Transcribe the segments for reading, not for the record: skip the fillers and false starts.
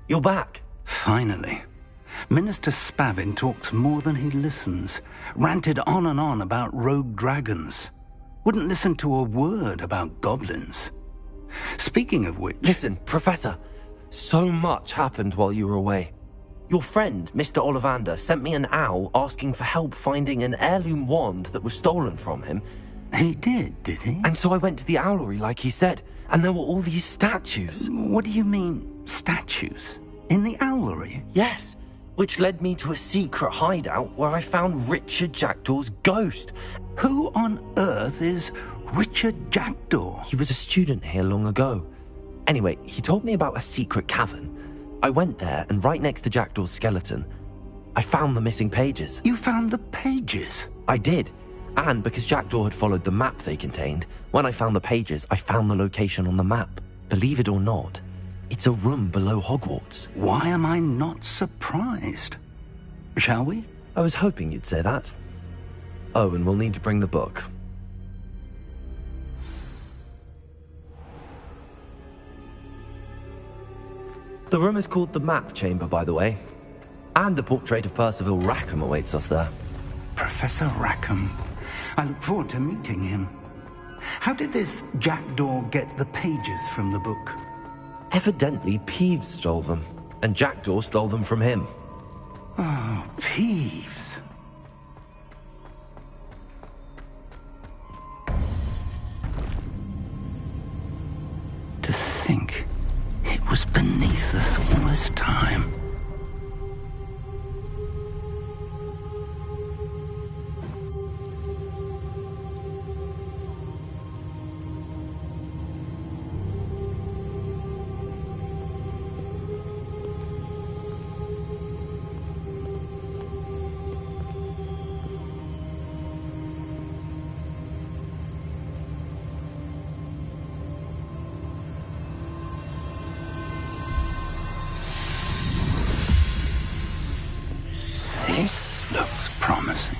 You're back. Finally. Minister Spavin talks more than he listens. Ranted on and on about rogue dragons. Wouldn't listen to a word about goblins. Speaking of which... Listen, Professor. So much happened while you were away. Your friend, Mr. Ollivander, sent me an owl asking for help finding an heirloom wand that was stolen from him. He did he? And so I went to the owlery like he said, and there were all these statues. What do you mean, statues? In the owlery? Yes, which led me to a secret hideout where I found Richard Jackdaw's ghost. Who on earth is Richard Jackdaw? He was a student here long ago. Anyway, he told me about a secret cavern. I went there, and right next to Jackdaw's skeleton, I found the missing pages. You found the pages? I did. And because Jackdaw had followed the map they contained, when I found the pages, I found the location on the map. Believe it or not, it's a room below Hogwarts. Why am I not surprised? Shall we? I was hoping you'd say that. Oh, and we'll need to bring the book. The room is called the Map Chamber, by the way. And a portrait of Percival Rackham awaits us there. Professor Rackham. I look forward to meeting him. How did this Jackdaw get the pages from the book? Evidently, Peeves stole them, and Jackdaw stole them from him. Oh, Peeves. To think it was beneath us all this time. This looks promising.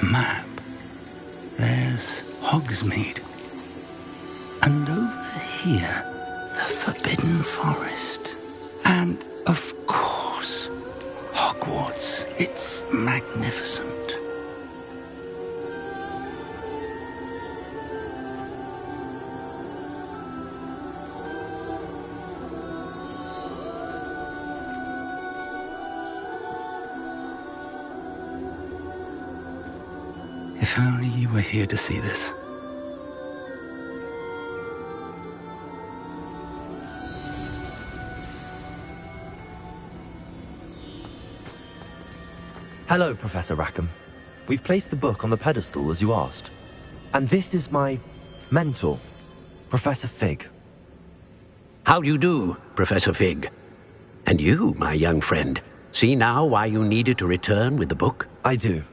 Map. There's Hogsmeade. And over here, the Forbidden Forest. And, of course, Hogwarts. It's magnificent. If only you were here to see this. Hello, Professor Rackham. We've placed the book on the pedestal as you asked. And this is my mentor, Professor Fig. How do you do, Professor Fig? And you, my young friend, see now why you needed to return with the book? I do.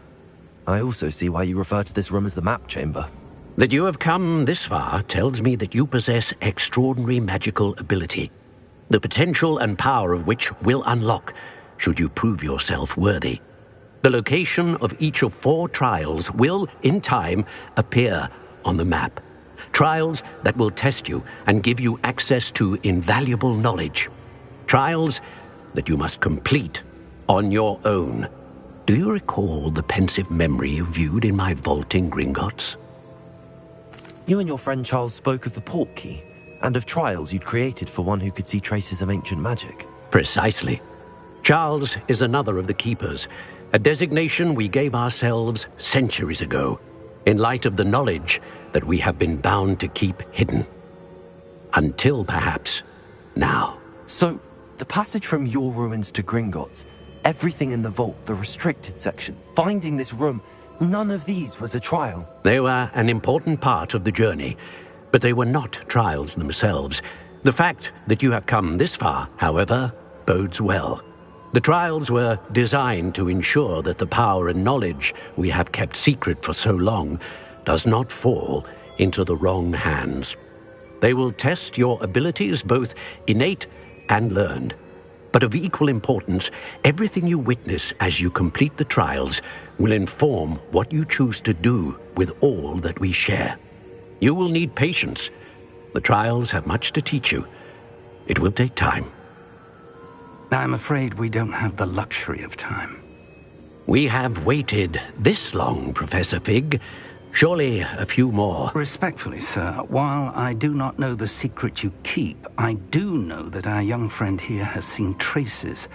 I also see why you refer to this room as the Map Chamber. That you have come this far tells me that you possess extraordinary magical ability, the potential and power of which will unlock should you prove yourself worthy. The location of each of 4 trials will, in time, appear on the map. Trials that will test you and give you access to invaluable knowledge. Trials that you must complete on your own. Do you recall the pensive memory you viewed in my vault in Gringotts? You and your friend Charles spoke of the Portkey, and of trials you'd created for one who could see traces of ancient magic. Precisely. Charles is another of the Keepers, a designation we gave ourselves centuries ago, in light of the knowledge that we have been bound to keep hidden. Until, perhaps, now. So, the passage from your ruins to Gringotts, everything in the vault, the restricted section, finding this room, none of these was a trial. They were an important part of the journey, but they were not trials themselves. The fact that you have come this far, however, bodes well. The trials were designed to ensure that the power and knowledge we have kept secret for so long does not fall into the wrong hands. They will test your abilities, both innate and learned. But of equal importance, everything you witness as you complete the trials will inform what you choose to do with all that we share. You will need patience. The trials have much to teach you. It will take time. I'm afraid we don't have the luxury of time. We have waited this long, Professor Fig. Surely a few more. Respectfully, sir, while I do not know the secret you keep, I do know that our young friend here has seen traces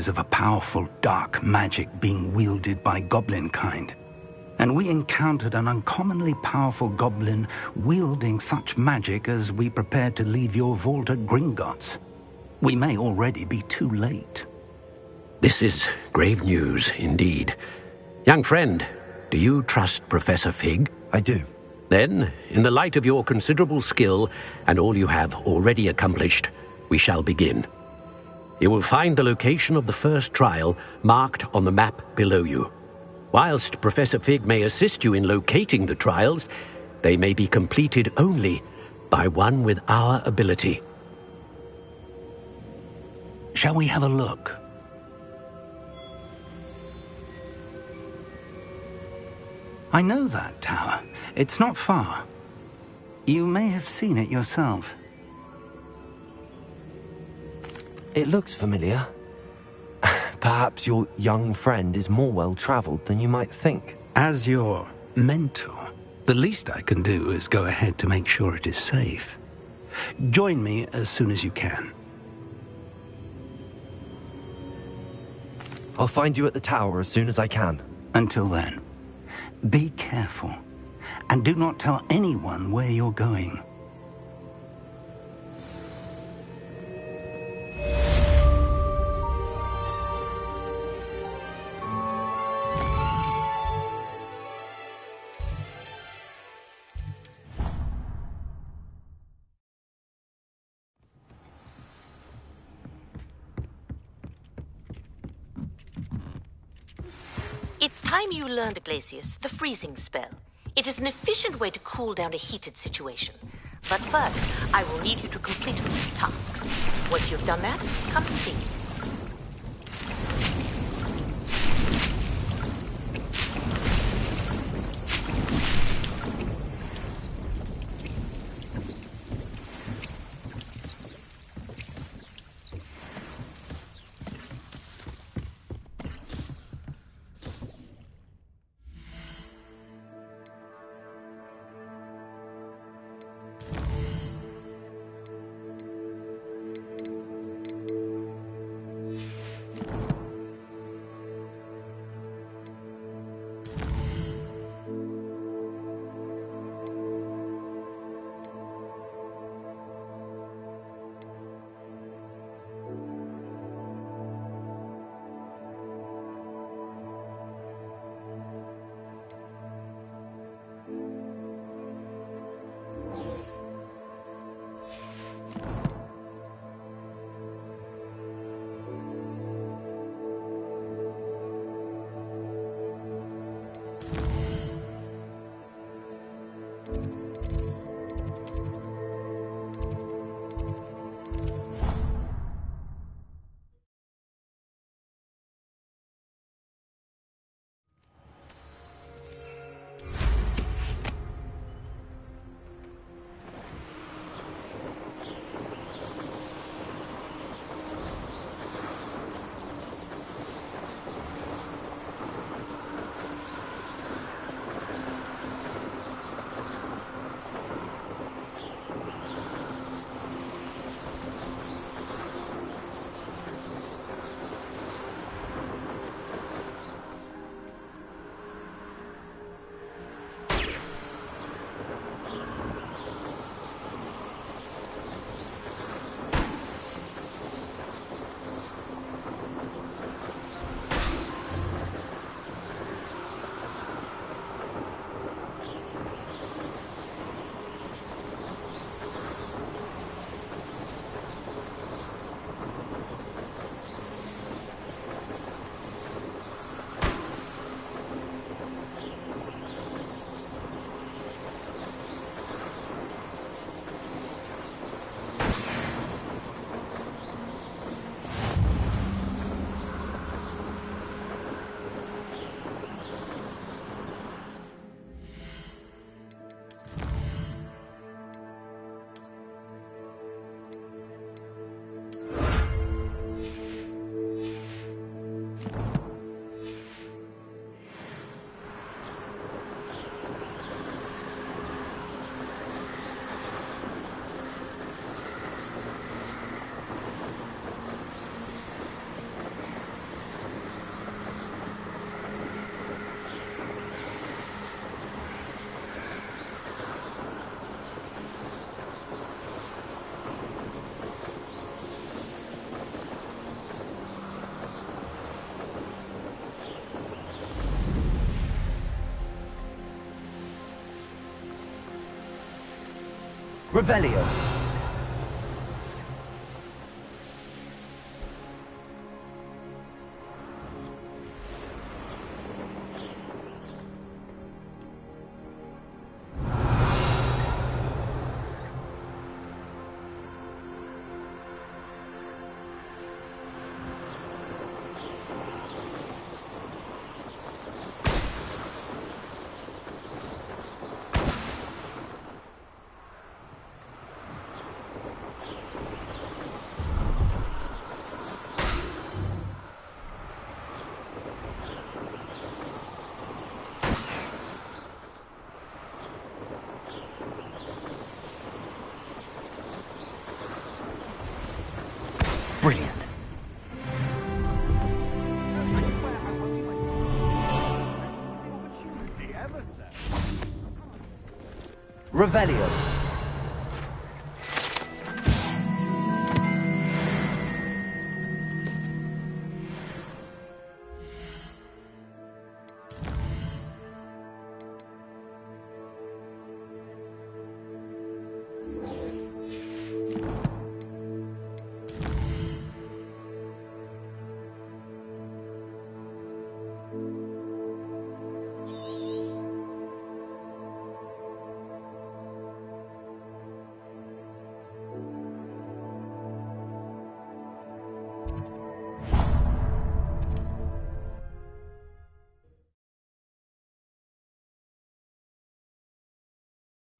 of a powerful dark magic being wielded by goblin kind. And we encountered an uncommonly powerful goblin wielding such magic as we prepared to leave your vault at Gringotts. We may already be too late. This is grave news indeed. Young friend, do you trust Professor Fig? I do. Then, in the light of your considerable skill and all you have already accomplished, we shall begin. You will find the location of the first trial marked on the map below you. Whilst Professor Fig may assist you in locating the trials, they may be completed only by one with our ability. Shall we have a look? I know that tower. It's not far. You may have seen it yourself. It looks familiar. Perhaps your young friend is more well-traveled than you might think. As your mentor, the least I can do is go ahead to make sure it is safe. Join me as soon as you can. I'll find you at the tower as soon as I can. Until then, be careful, and do not tell anyone where you're going. It's time you learned, Glacius, the freezing spell. It is an efficient way to cool down a heated situation. But first, I will need you to complete a few tasks. Once you've done that, come and see me. Revelio. Brilliant. Revelio.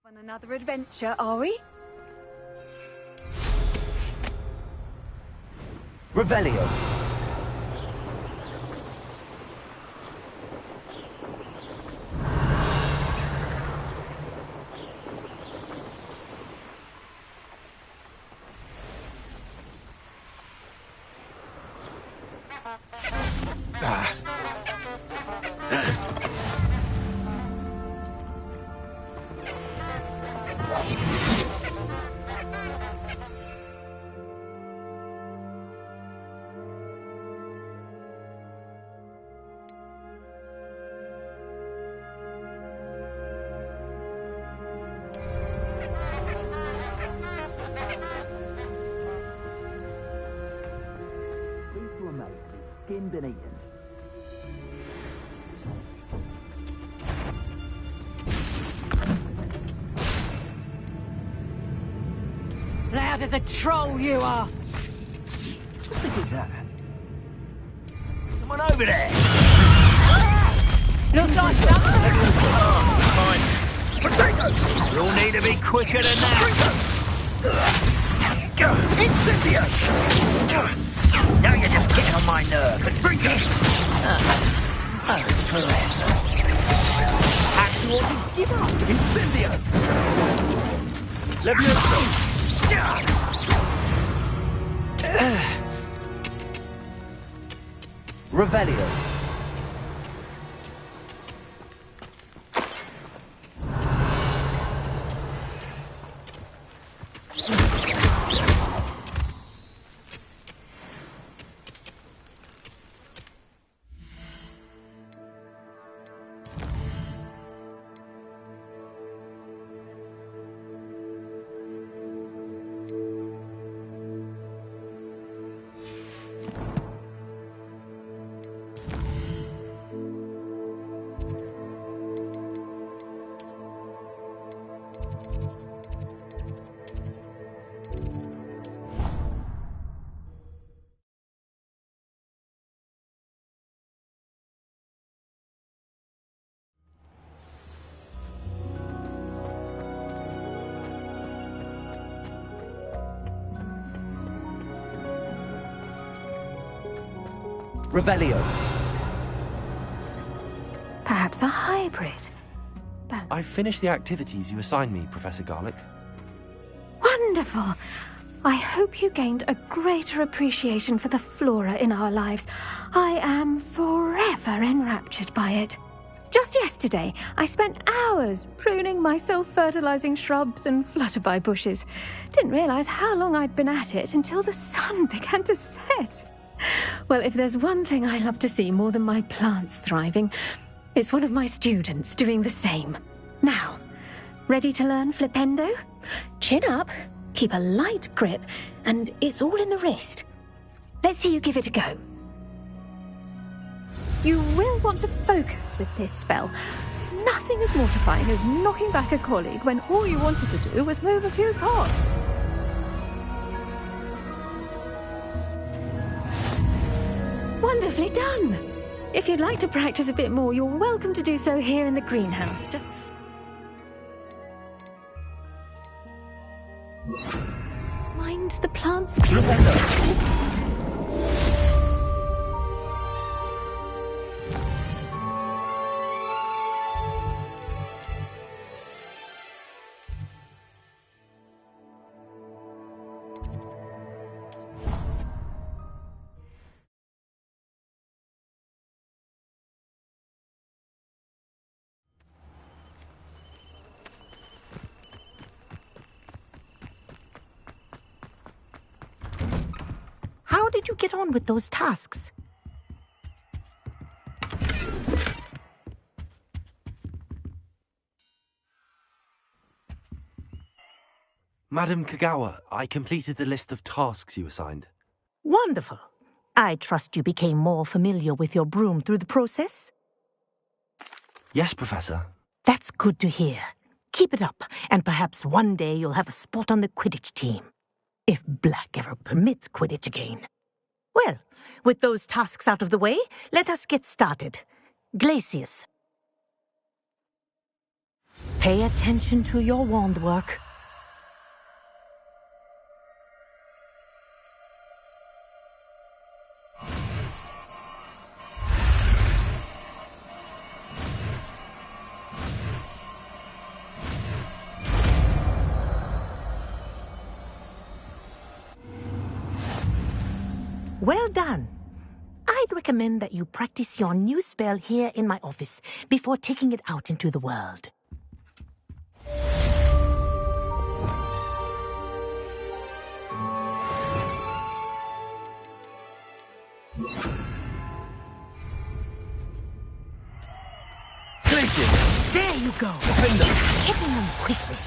On another adventure, are we? Revelio. Skinned and eaten. Loud as a troll you are! What the heck is that? Someone over there! Looks like something! Potatoes! You'll need to be quicker than that! Incendio! Now you're just getting on my nerve. Forever. Actual to give up. Incendio! Levioso! Revelio. Revelio. Perhaps a hybrid. But I've finished the activities you assigned me, Professor Garlick. wonderful! I hope you gained a greater appreciation for the flora in our lives. I am forever enraptured by it. Just yesterday, I spent hours pruning my self-fertilizing shrubs and flutterby bushes. Didn't realize how long I'd been at it until the sun began to set. Well, if there's one thing I love to see more than my plants thriving, it's one of my students doing the same. Now, Ready to learn Flipendo? Chin up, keep a light grip, and it's all in the wrist. Let's see you give it a go. You will want to focus with this spell. Nothing as mortifying as knocking back a colleague when all you wanted to do was move a few cards. Wonderfully done! If you'd like to practice a bit more, you're welcome to do so here in the greenhouse. Just mind the plants, please. How did you get on with those tasks? Madam Kagawa, I completed the list of tasks you assigned. Wonderful. I trust you became more familiar with your broom through the process? Yes, Professor. That's good to hear. Keep it up, and perhaps one day you'll have a spot on the Quidditch team. If Black ever permits Quidditch again. Well, with those tasks out of the way, let us get started. Glacius. Pay attention to your wand work. Well done. I'd recommend that you practice your new spell here in my office before taking it out into the world. Glacius! There you go. Hitting them quickly.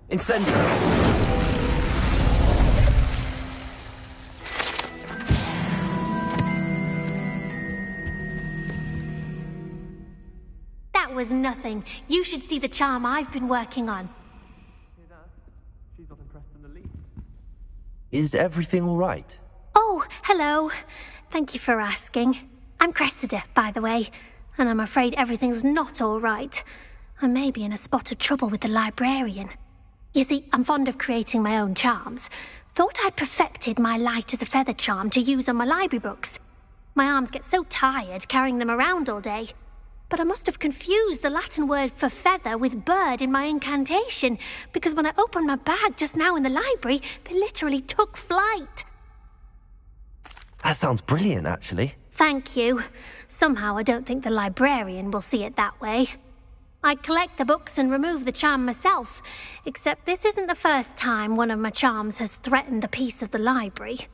Incendio! That was nothing. You should see the charm I've been working on. She's not impressed in the least. Is everything all right? Oh, hello. Thank you for asking. I'm Cressida, by the way, and I'm afraid everything's not all right. I may be in a spot of trouble with the librarian. You see, I'm fond of creating my own charms. Thought I'd perfected my light as a feather charm to use on my library books. My arms get so tired carrying them around all day. But I must have confused the Latin word for feather with bird in my incantation, because when I opened my bag just now in the library, they literally took flight. That sounds brilliant, actually. Thank you. Somehow I don't think the librarian will see it that way. I collect the books and remove the charm myself, except this isn't the first time one of my charms has threatened the peace of the library.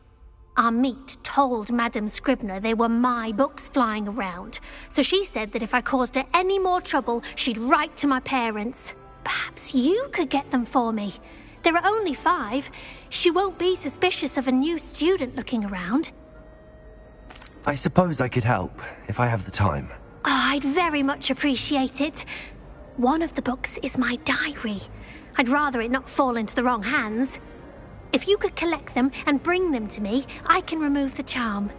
Our meet told Madame Scribner they were my books flying around, so she said that if I caused her any more trouble, she'd write to my parents. Perhaps you could get them for me. There are only 5. She won't be suspicious of a new student looking around. I suppose I could help, if I have the time. Oh, I'd very much appreciate it. One of the books is my diary. I'd rather it not fall into the wrong hands. If you could collect them and bring them to me, I can remove the charm.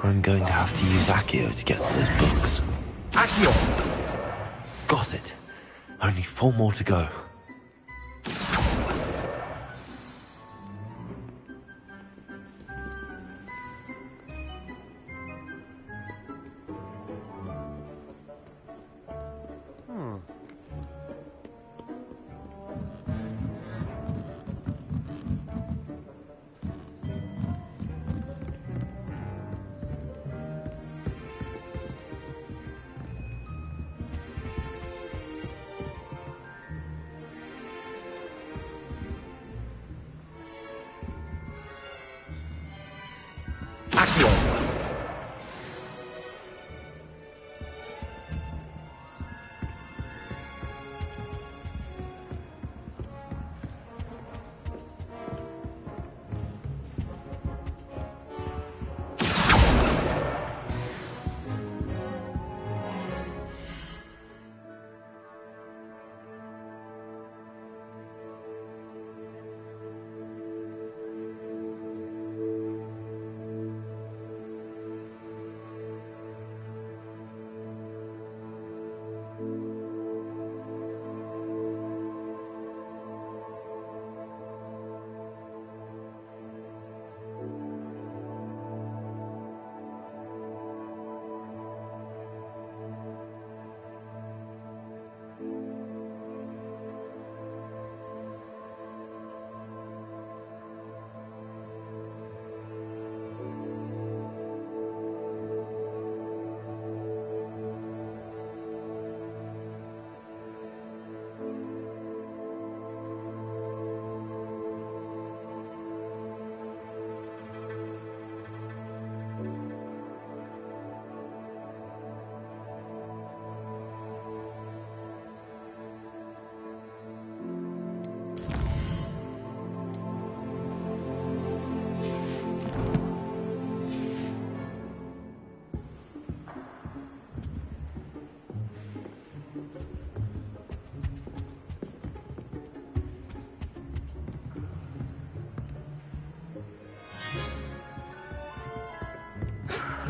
I'm going to have to use Accio to get to those books. Accio! Got it. Only 4 more to go.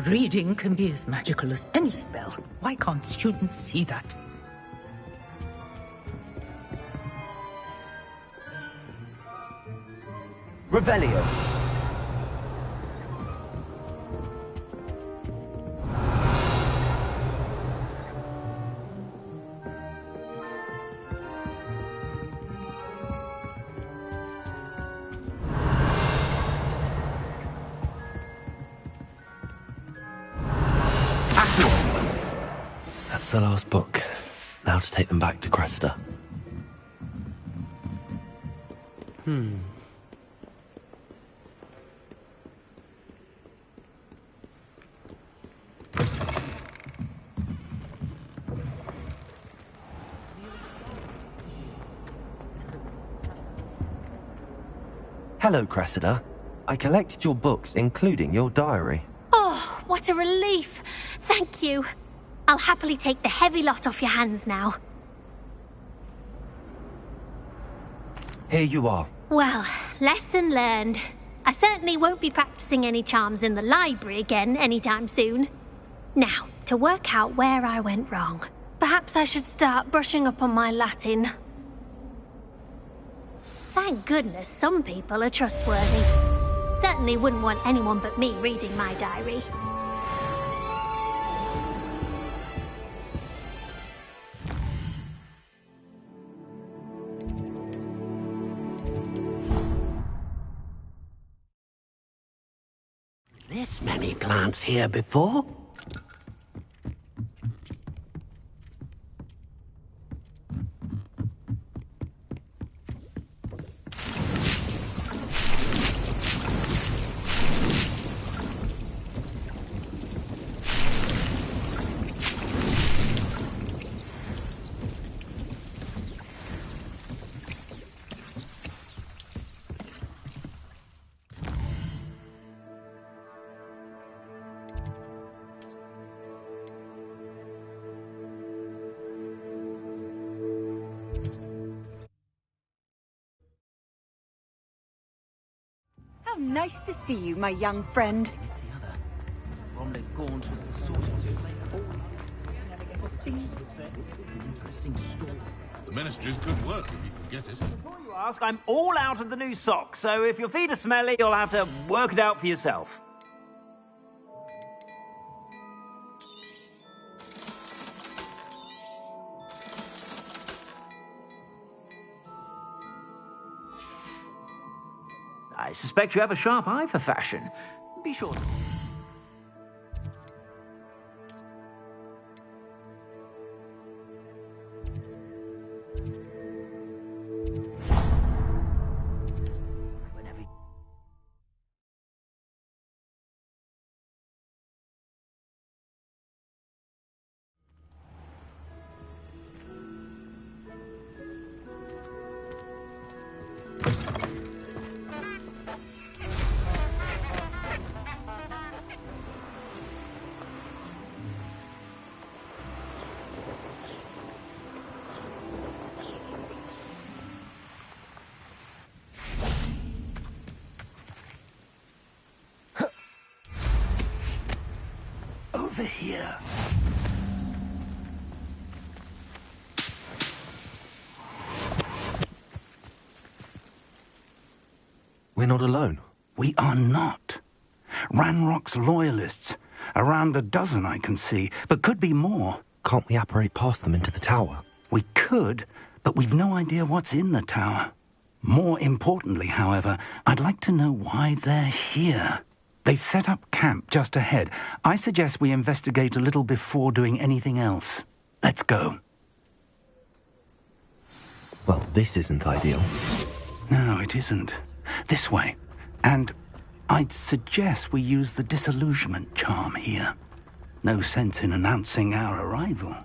Reading can be as magical as any spell. Why can't students see that? Revelio. That's the last book. Now to take them back to Cressida. Hello, Cressida. I collected your books, including your diary. Oh, what a relief. Thank you. I'll happily take the heavy lot off your hands now. Here you are. Well, lesson learned. I certainly won't be practicing any charms in the library again anytime soon. Now, to work out where I went wrong. Perhaps I should start brushing up on my Latin. Thank goodness some people are trustworthy. Certainly wouldn't want anyone but me reading my diary. This many plants here before? How nice to see you, my young friend. It's the other. Rhonda Gaunt was the source of your interesting story. The ministry's good work, if you can get it. Before you ask, I'm all out of the new socks, so if your feet are smelly, you'll have to work it out for yourself. I suspect you have a sharp eye for fashion. Be sure to... Whenever... Over here. We're not alone. We are not. Ranrock's loyalists. Around a dozen I can see, but could be more. Can't we apparate past them into the tower? We could, but we've no idea what's in the tower. More importantly, however, I'd like to know why they're here. They've set up camp just ahead. I suggest we investigate a little before doing anything else. Let's go. Well, this isn't ideal. No, it isn't. This way. And I'd suggest we use the disillusionment charm here. No sense in announcing our arrival.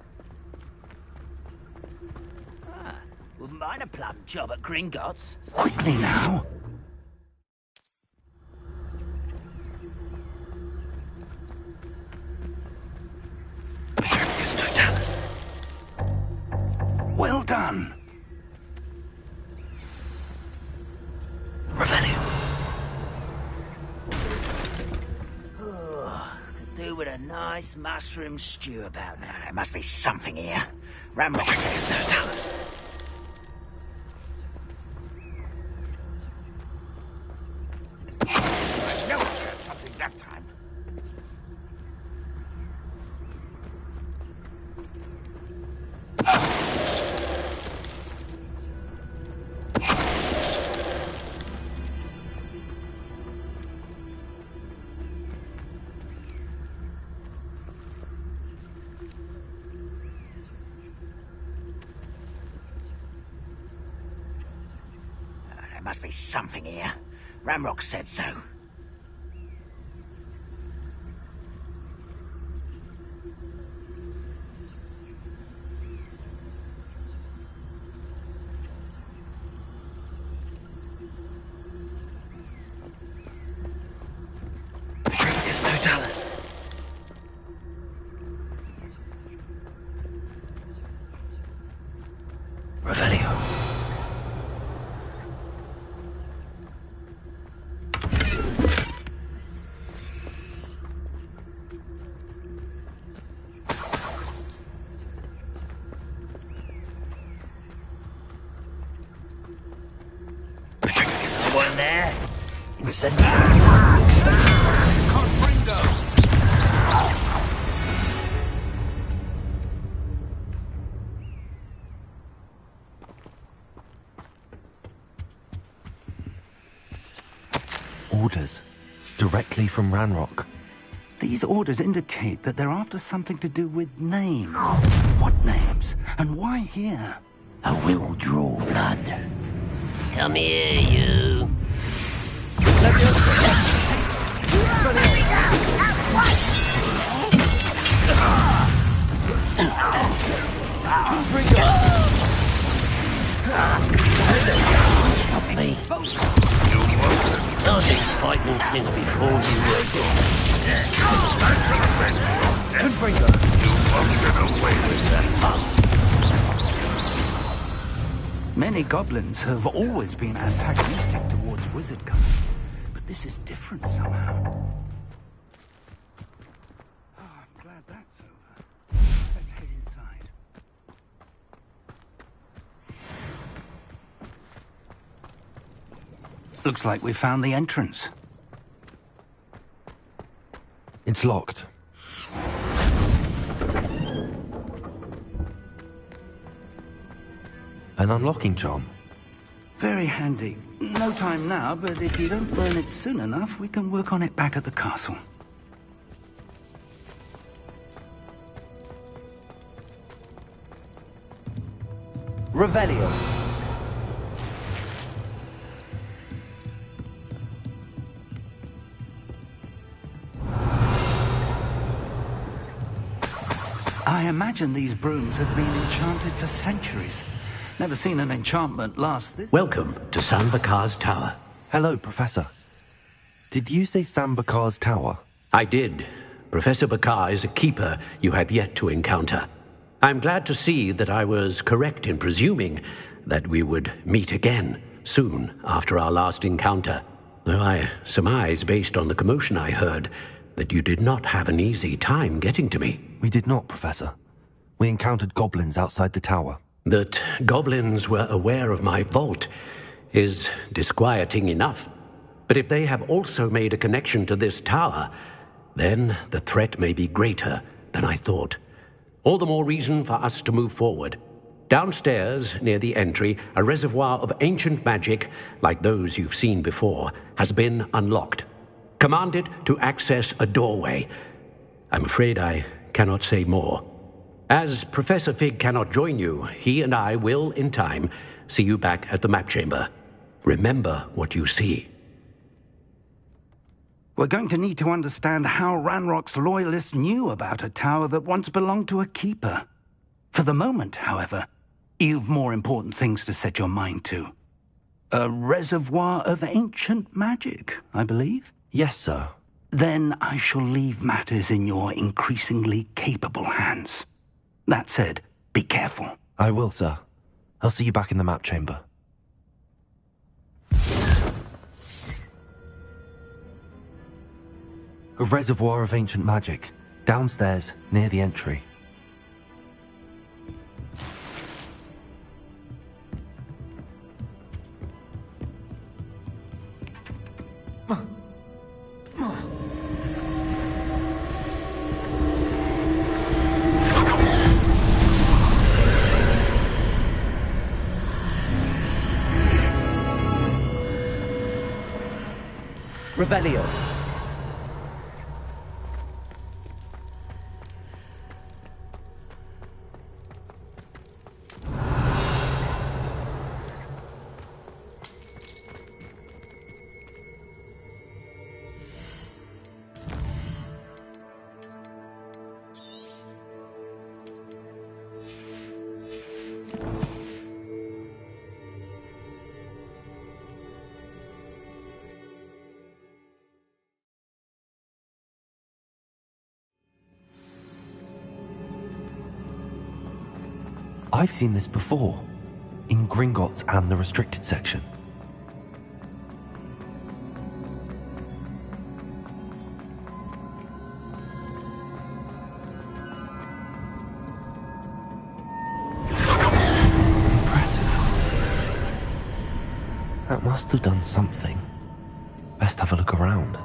Wouldn't mind a plum job at Gringotts. Quickly now. Perfectus totalis. Well done. Revelio. Could do with a nice mushroom stew about now. There must be something here. Ramrock says Totalis. I know I heard something that time. There must be something here. Ramrock said so. Dallas. Revelio. Someone there? Incendiary. Orders. Directly from Ranrock. These orders indicate that they're after something to do with names. What names? And why here? I will draw blood. Come here, you. Stop me. I've been fighting since before you were born. Many goblins have always been antagonistic towards wizard kind, but this is different somehow. Oh, I'm glad that's over. Let's head inside. Looks like we found the entrance. It's locked. An unlocking charm. Very handy. No time now, but if you don't learn it soon enough, we can work on it back at the castle. Revelio. I imagine these brooms have been enchanted for centuries. Never seen an enchantment last this... Welcome to Sambakar's Tower. Hello, Professor. Did you say Sambakar's Tower? I did. Professor Bakar is a keeper you have yet to encounter. I'm glad to see that I was correct in presuming that we would meet again soon after our last encounter. Though I surmise, based on the commotion I heard, that you did not have an easy time getting to me. We did not, Professor. We encountered goblins outside the tower. That goblins were aware of my vault is disquieting enough. But if they have also made a connection to this tower, then the threat may be greater than I thought. All the more reason for us to move forward. Downstairs, near the entry, a reservoir of ancient magic, like those you've seen before, has been unlocked. Commanded to access a doorway. I'm afraid I cannot say more. As Professor Fig cannot join you, he and I will, in time, see you back at the map chamber. Remember what you see. We're going to need to understand how Ranrock's loyalists knew about a tower that once belonged to a keeper. For the moment, however, you've more important things to set your mind to. A reservoir of ancient magic, I believe? Yes, sir. Then I shall leave matters in your increasingly capable hands. That said, be careful. I will, sir. I'll see you back in the map chamber. A reservoir of ancient magic, downstairs, near the entry. Revelio. I've seen this before, in Gringotts and the restricted section. That must have done something. Best have a look around.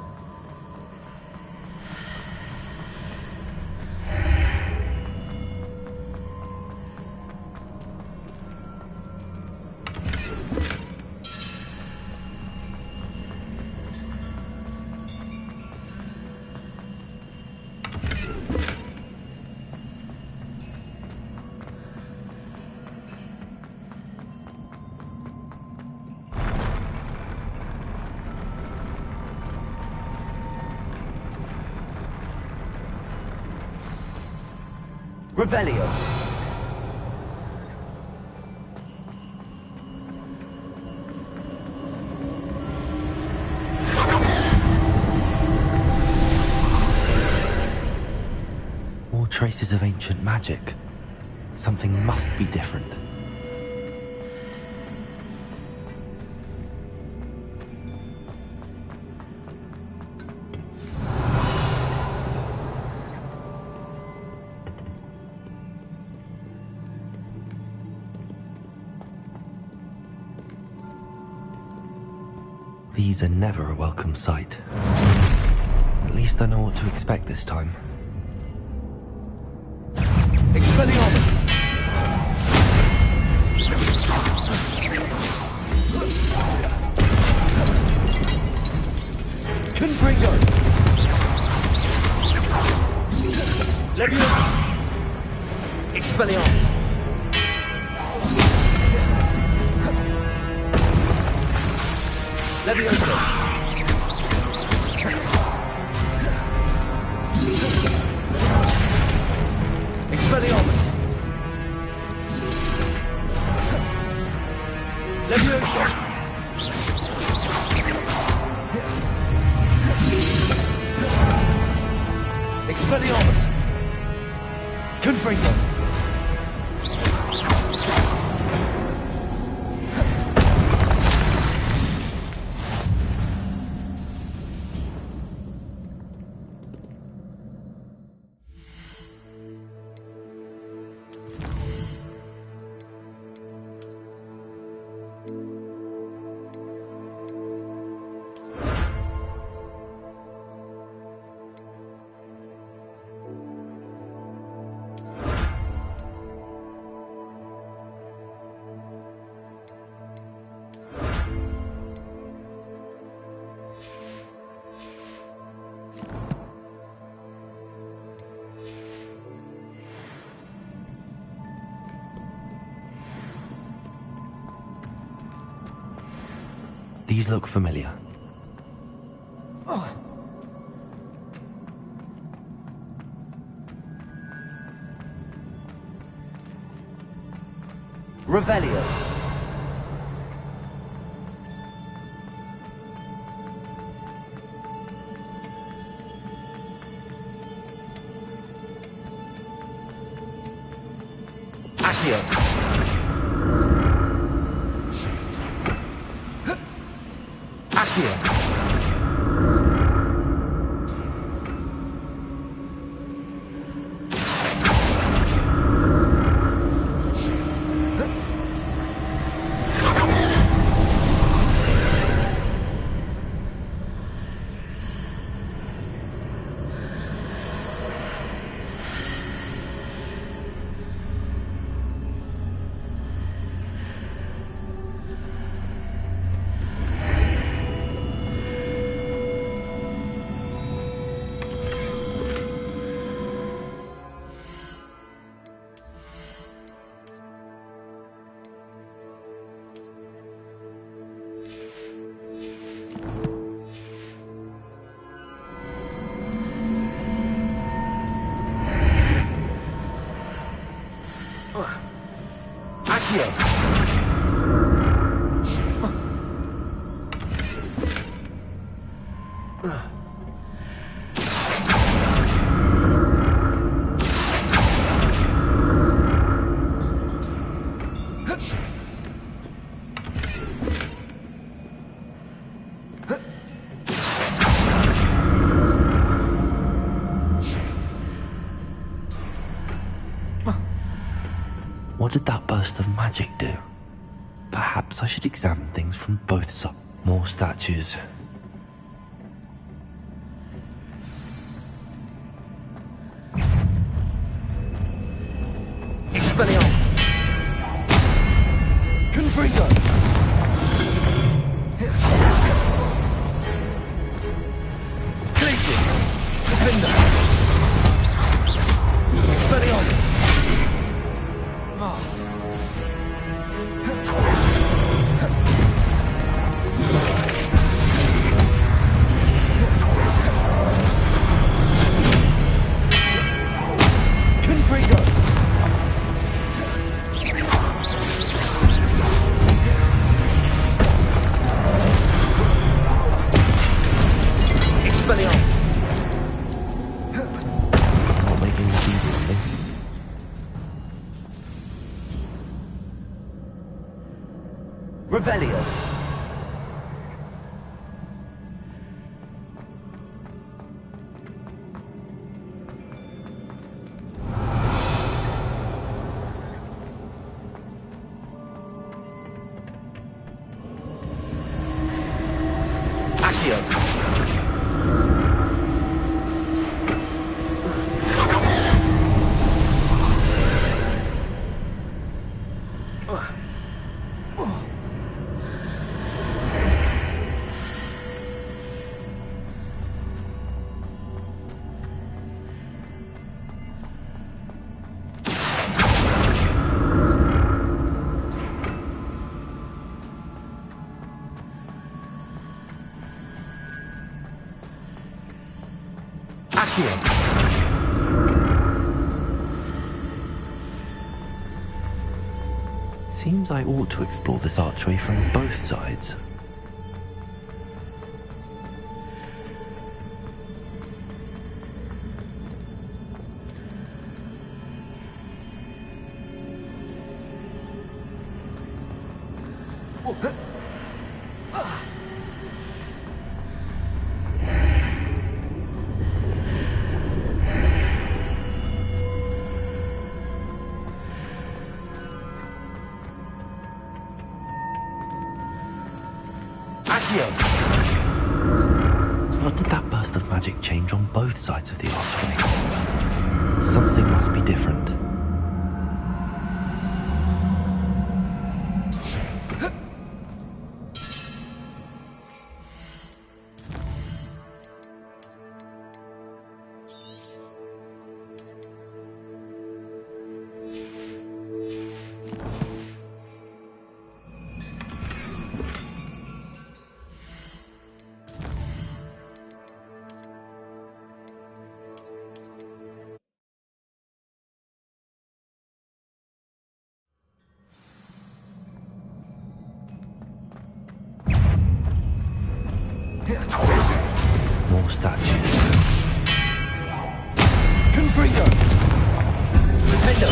Revelio. More traces of ancient magic. Something must be different. These are never a welcome sight. At least I know what to expect this time. Expelliarmus! Confringo! Leviosa! Expelliarmus! Leviosa! Expelliarmus! Leviosa! Expelliarmus! Confringo! These look familiar. Revelio. Accio. Accio. What did that burst of magic do? Perhaps I should examine things from both sides. More statues. Expelliarmus! Confringo! Glacius! Defender! Expelliarmus! Not making this easy on me. Revelio. Accio. Seems I ought to explore this archway from both sides. What did that burst of magic change on both sides of the archway? Something must be different. More statues. Confringo! Defender!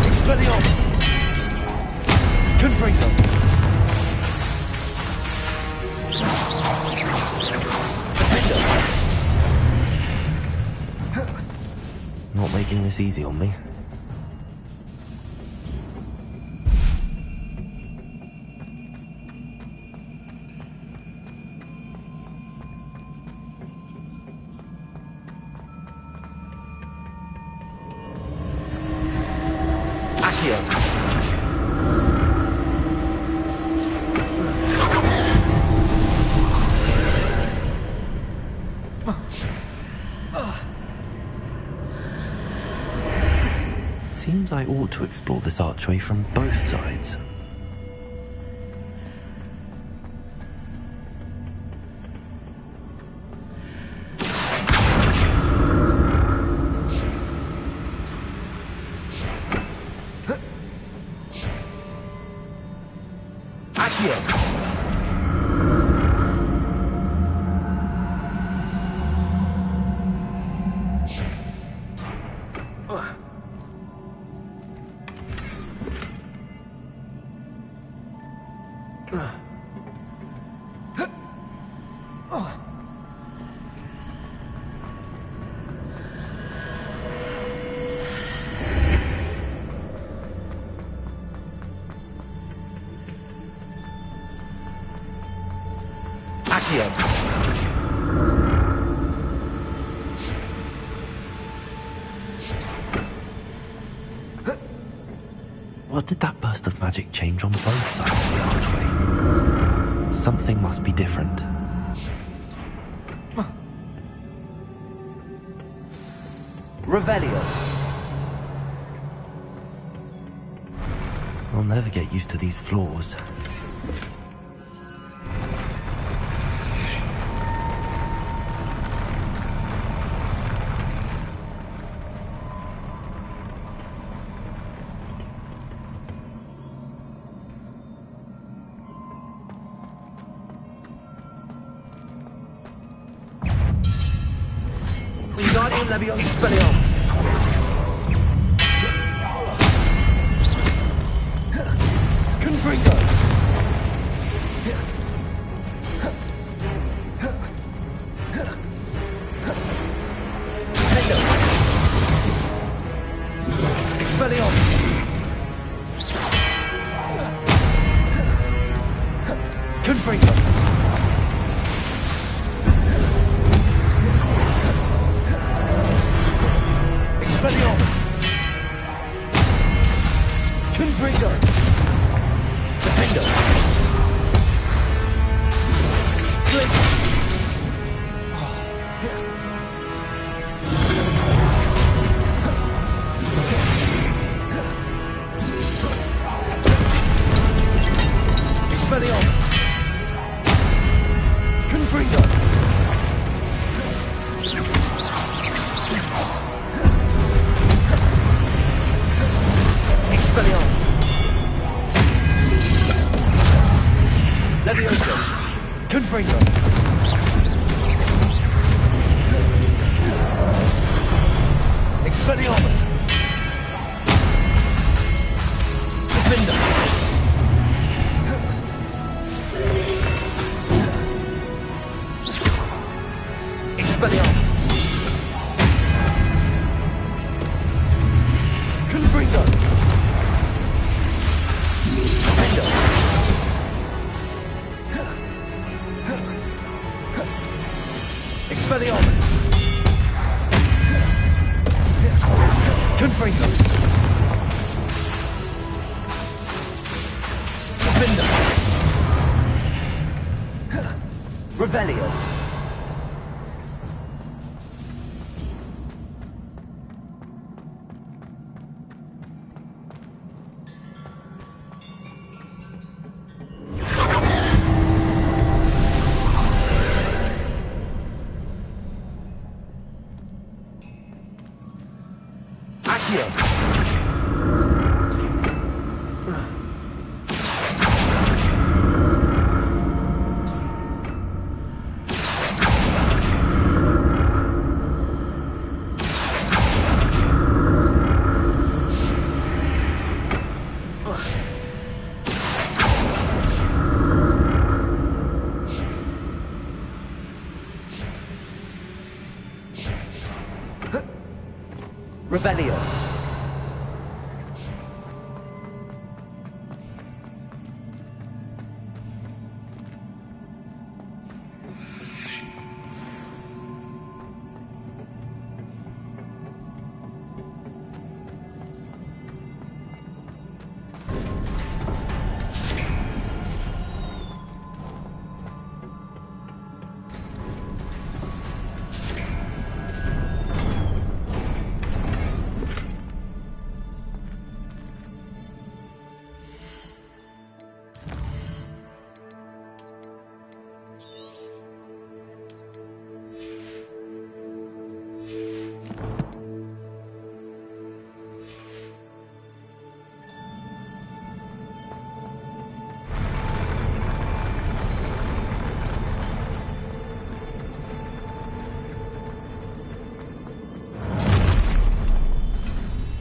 Expelliarmus! Confringo! Defender! Not making this easy on me. Seems I ought to explore this archway from both sides. What did that burst of magic change on both sides of the archway? Something must be different. Revelio. I'll never get used to these floors. Wingardium Leviosa. Expelliarmus. Confringo. Hendo. Expelliarmus. Confringo. Expelliarmus. Confringo. Defendo. Glacius. Expelliarmus. Confringo. Expelliarmus. Leviosa. Confringo. Expelliarmus. Defender. Expelliarmus. Confringo. Defender. Expelliarmus. Confringo. Defender. Revelio. Accio. Revelio.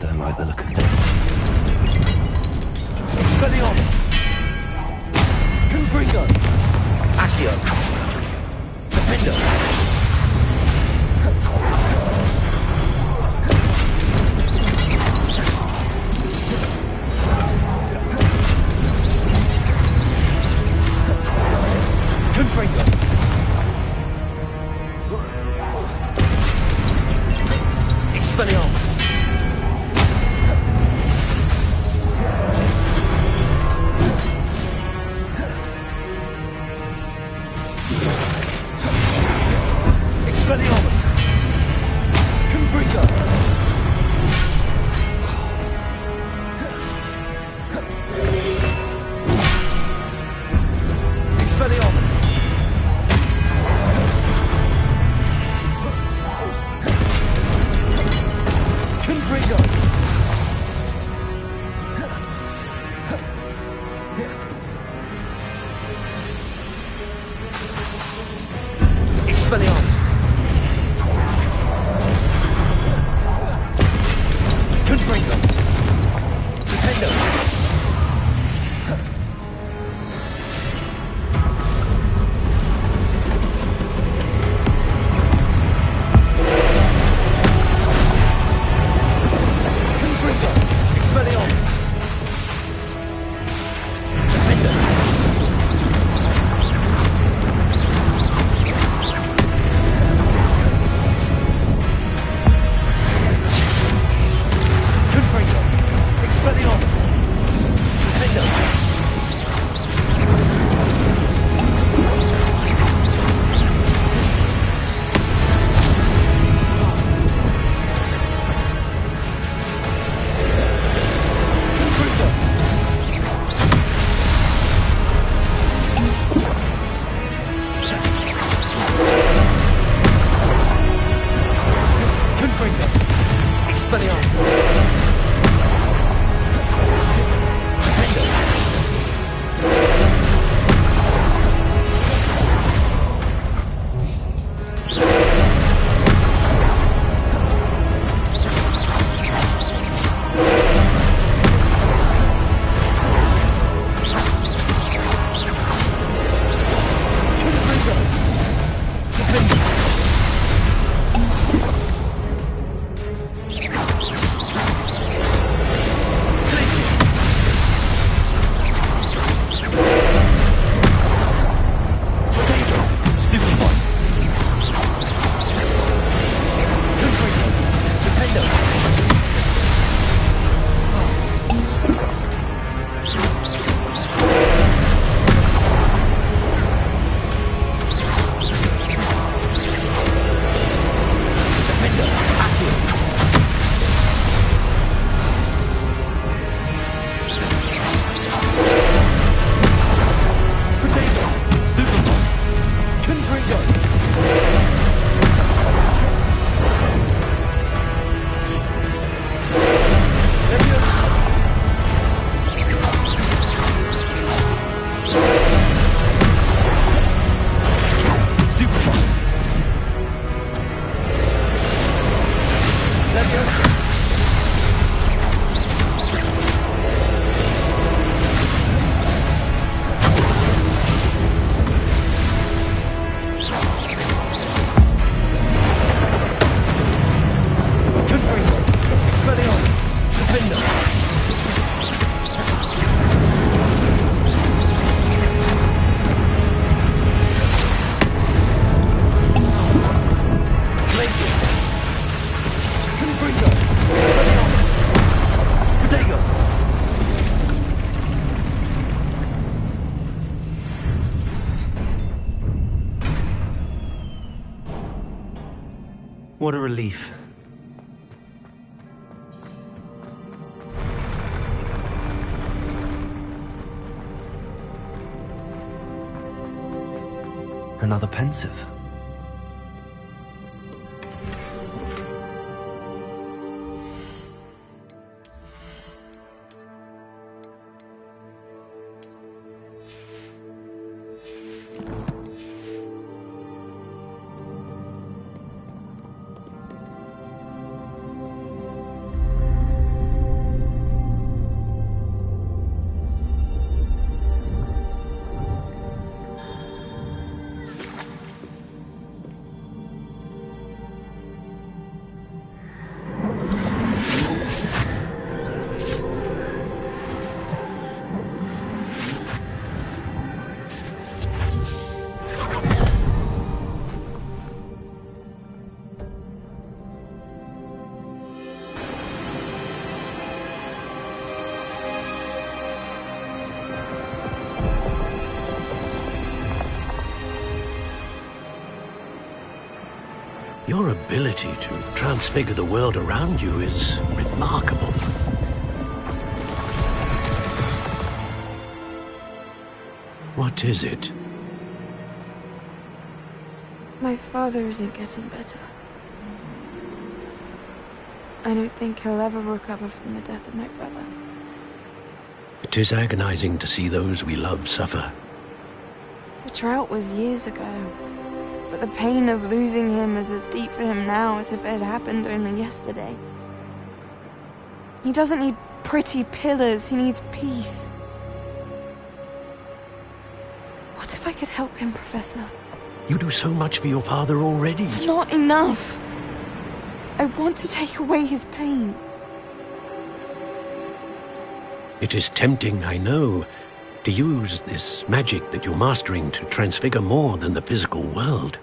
Don't like the look of this. Expelliarmus. Confringo. Accio. Defender. Confringo. Expelliarmus. Expelliarmus! What a relief. Another pensive. Your ability to transfigure the world around you is remarkable. What is it? My father isn't getting better. I don't think he'll ever recover from the death of my brother. It is agonizing to see those we love suffer. The drought was years ago, but the pain of losing him is as deep for him now as if it had happened only yesterday. He doesn't need pretty pillars, he needs peace. What if I could help him, Professor? You do so much for your father already. It's not enough. I want to take away his pain. It is tempting, I know, to use this magic that you're mastering to transfigure more than the physical world.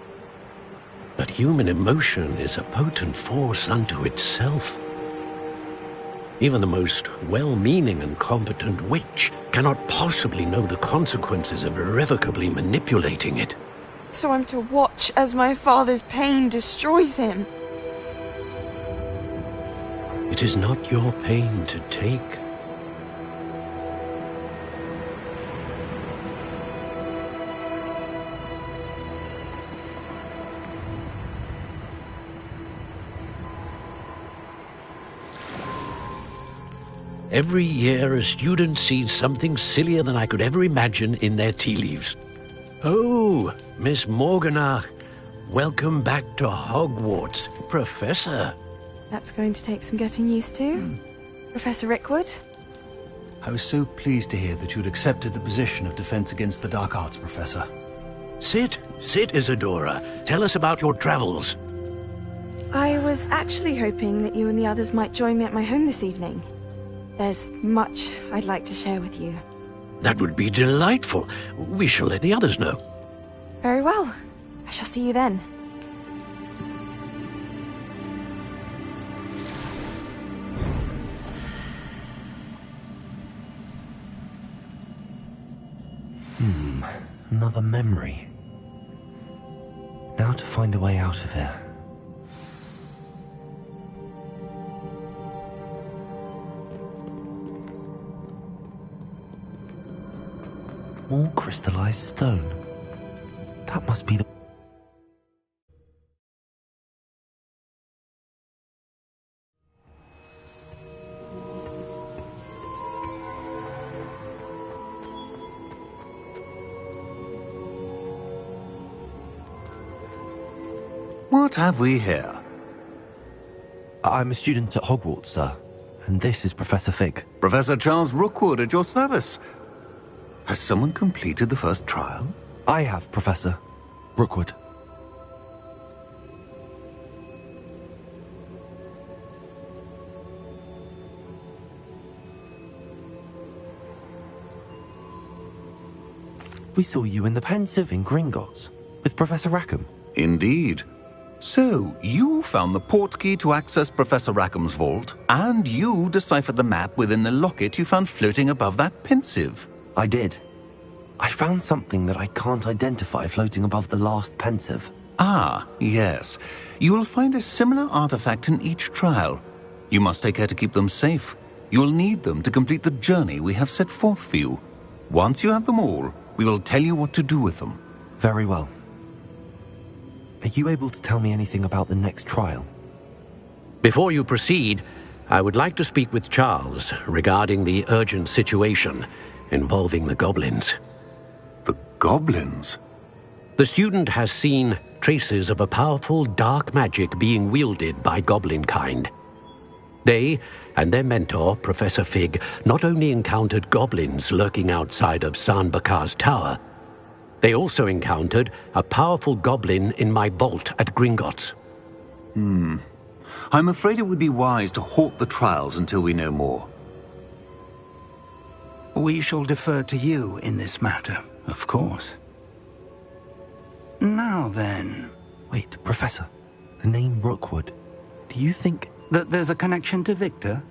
But human emotion is a potent force unto itself. Even the most well-meaning and competent witch cannot possibly know the consequences of irrevocably manipulating it. So I'm to watch as my father's pain destroys him. It is not your pain to take. Every year a student sees something sillier than I could ever imagine in their tea leaves. Oh, Miss Morganach, welcome back to Hogwarts, Professor. That's going to take some getting used to. Professor Rickwood? I was so pleased to hear that you'd accepted the position of Defense Against the Dark Arts, Professor. Sit, Isadora. Tell us about your travels. I was actually hoping that you and the others might join me at my home this evening. There's much I'd like to share with you. That would be delightful. We shall let the others know. Very well. I shall see you then. Another memory. Now to find a way out of here. More crystallized stone. That must be the... What have we here? I'm a student at Hogwarts, sir. And this is Professor Fig. Professor Charles Rookwood at your service. Has someone completed the first trial? I have, Professor Rookwood. We saw you in the Pensive in Gringotts with Professor Rackham. Indeed. So, you found the portkey to access Professor Rackham's vault, and you deciphered the map within the locket you found floating above that Pensive. I did. I found something that I can't identify floating above the last Pensive. Ah, yes. You will find a similar artifact in each trial. You must take care to keep them safe. You will need them to complete the journey we have set forth for you. Once you have them all, we will tell you what to do with them. Very well. Are you able to tell me anything about the next trial? Before you proceed, I would like to speak with Charles regarding the urgent situation involving the goblins. The goblins? The student has seen traces of a powerful dark magic being wielded by goblin kind. They and their mentor, Professor Fig, not only encountered goblins lurking outside of Sanbakar's tower, they also encountered a powerful goblin in my vault at Gringotts. I'm afraid it would be wise to halt the trials until we know more. We shall defer to you in this matter, of course. Now then... Wait, Professor. The name Rookwood. Do you think... that there's a connection to Victor?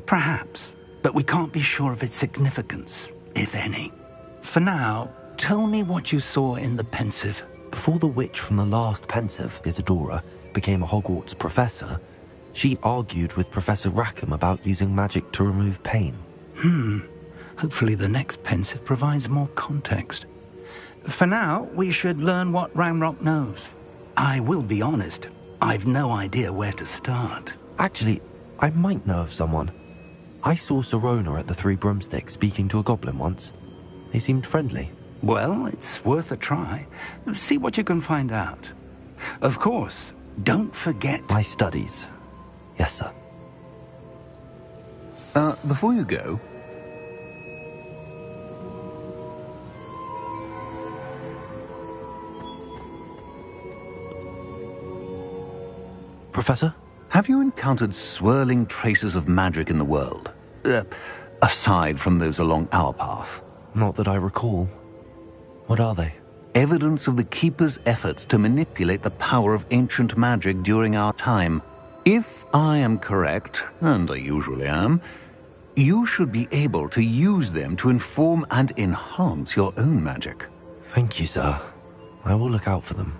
Perhaps, but we can't be sure of its significance, if any. For now, tell me what you saw in the Pensive. Before the witch from the last Pensive, Isadora, became a Hogwarts professor, she argued with Professor Rackham about using magic to remove pain. Hopefully the next Pensive provides more context. For now, we should learn what Ranrock knows. I will be honest, I've no idea where to start. Actually, I might know of someone. I saw Serona at the Three Broomsticks speaking to a goblin once. They seemed friendly. Well, it's worth a try. See what you can find out. Of course, don't forget... My studies. Yes, sir. Before you go... Professor? Have you encountered swirling traces of magic in the world? Aside from those along our path? Not that I recall. What are they? Evidence of the Keeper's efforts to manipulate the power of ancient magic during our time. If I am correct, and I usually am, you should be able to use them to inform and enhance your own magic. Thank you, sir. I will look out for them.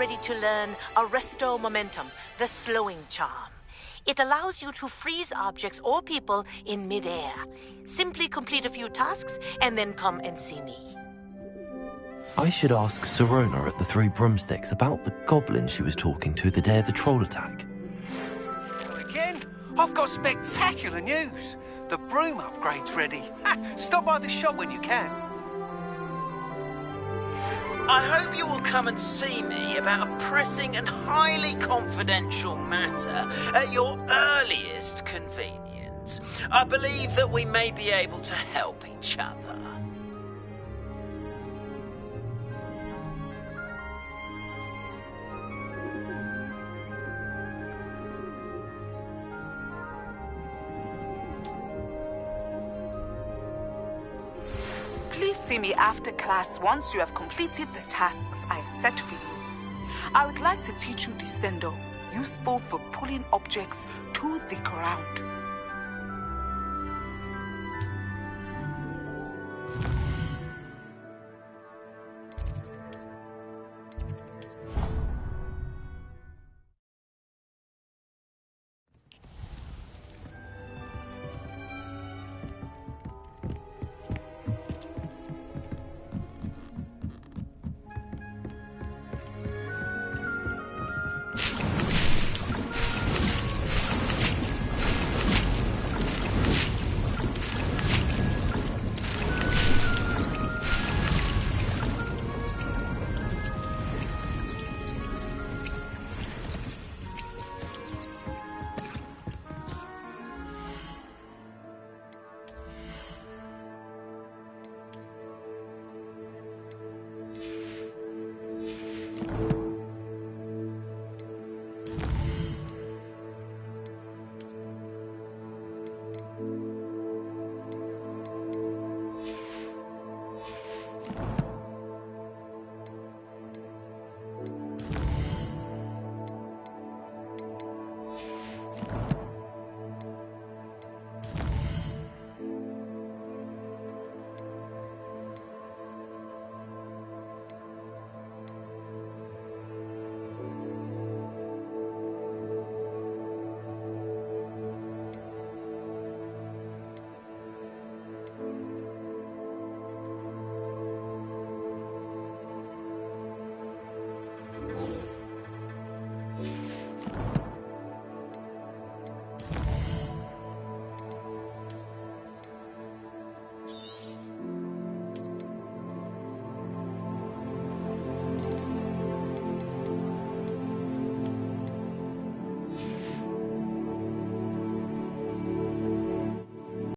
ready to learn Arresto Momentum, the slowing charm. It allows you to freeze objects or people in midair. Simply complete a few tasks and then come and see me. I should ask Sirona at the Three Broomsticks about the goblin she was talking to the day of the troll attack. Again, I've got spectacular news. The broom upgrade's ready. Stop by the shop when you can. I hope you will come and see me about a pressing and highly confidential matter at your earliest convenience. I believe that we may be able to help each other. Please see me after class once you have completed the tasks I've set for you. I would like to teach you Descendo, useful for pulling objects to the ground.